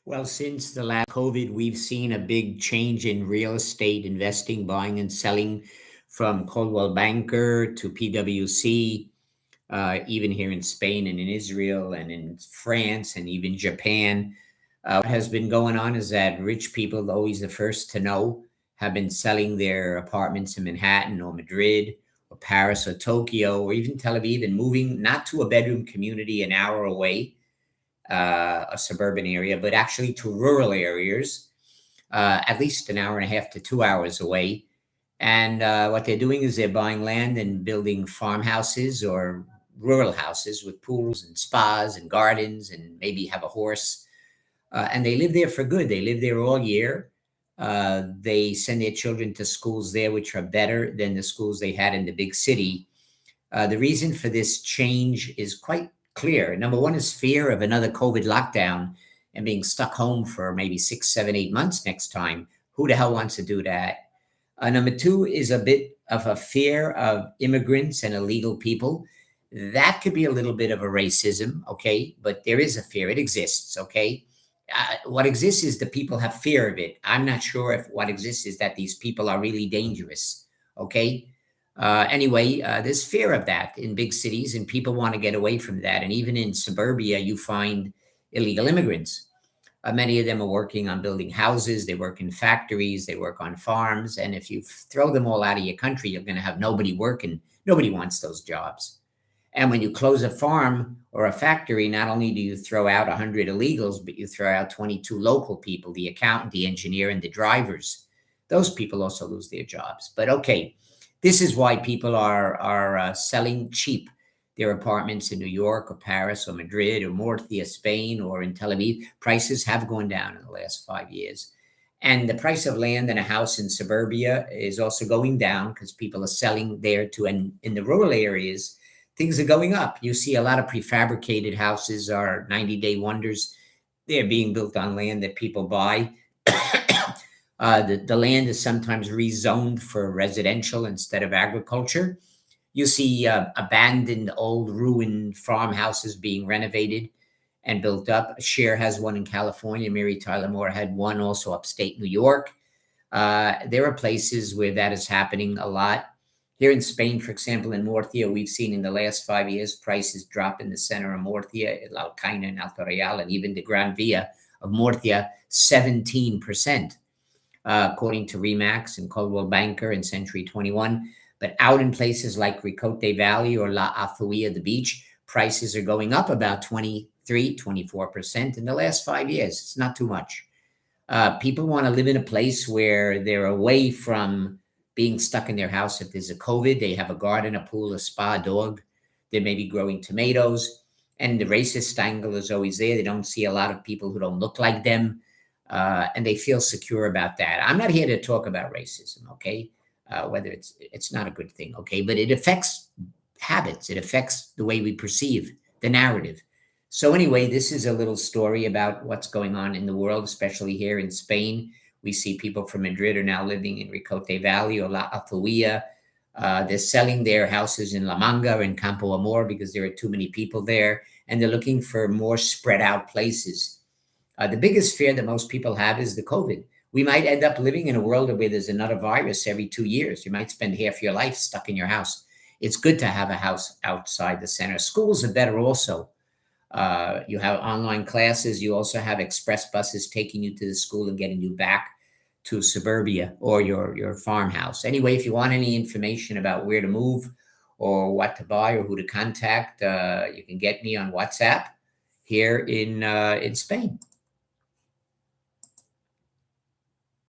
Well, since the last COVID, we've seen a big change in real estate investing, buying and selling from Coldwell Banker to PwC, even here in Spain and in Israel and in France and even Japan. What has been going on is that rich people, always the first to know, have been selling their apartments in Manhattan or Madrid or Paris or Tokyo or even Tel Aviv and moving not to a bedroom community an hour away, a suburban area, but actually to rural areas, at least an hour and a half to 2 hours away. And what they're doing is they're buying land and building farmhouses or rural houses with pools and spas and gardens and maybe have a horse. And they live there for good. They live there all year. They send their children to schools there, which are better than the schools they had in the big city. The reason for this change is quite clear. Number one is fear of another COVID lockdown and being stuck home for maybe 6, 7, 8 months next time. Who the hell wants to do that? Number two is a bit of a fear of immigrants and illegal people. That could be a little bit of a racism, okay? But there is a fear, it exists, okay? What exists is the people have fear of it. I'm not sure if what exists is that these people are really dangerous, okay? Anyway, there's fear of that in big cities, and people want to get away from that. And even in suburbia, you find illegal immigrants. Many of them are working on building houses, they work in factories, they work on farms. And if you throw them all out of your country, you're going to have nobody working. Nobody wants those jobs. And when you close a farm or a factory, not only do you throw out 100 illegals, but you throw out 22 local people, the accountant, the engineer, and the drivers. Those people also lose their jobs. But okay, this is why people are selling cheap their apartments in New York or Paris or Madrid or Murcia, Spain, or in Tel Aviv. Prices have gone down in the last 5 years. And the price of land and a house in suburbia is also going down because people are selling there too. And in the rural areas, things are going up. You see a lot of prefabricated houses are 90-day wonders. They're being built on land that people buy. The land is sometimes rezoned for residential instead of agriculture. You see abandoned, old, ruined farmhouses being renovated and built up. Cher has one in California. Mary Tyler Moore had one also upstate New York. There are places where that is happening a lot. Here in Spain, for example, in Murcia, we've seen in the last 5 years prices drop in the center of Murcia, in Alcaina and Alto Real, and even the Gran Via of Murcia, 17%, according to Remax and Coldwell Banker and Century 21. But out in places like Ricote Valley or La Azuia, the beach, prices are going up about 23, 24% in the last 5 years. It's not too much. People want to live in a place where they're away from being stuck in their house. If there's a COVID, they have a garden, a pool, a spa, a dog. They may be growing tomatoes. And the racist angle is always there. They don't see a lot of people who don't look like them. And they feel secure about that. I'm not here to talk about racism, okay? Whether it's not a good thing, okay? But it affects habits. It affects the way we perceive the narrative. So anyway, this is a little story about what's going on in the world, especially here in Spain. We see people from Madrid are now living in Ricote Valley or La Azuia. They're selling their houses in La Manga and Campo Amor because there are too many people there, and they're looking for more spread out places. The biggest fear that most people have is the COVID. We might end up living in a world where there's another virus every 2 years. You might spend half your life stuck in your house. It's good to have a house outside the center. Schools are better also. You have online classes. You also have express buses taking you to the school and getting you back to suburbia or your farmhouse. Anyway, if you want any information about where to move or what to buy or who to contact, you can get me on WhatsApp here in Spain.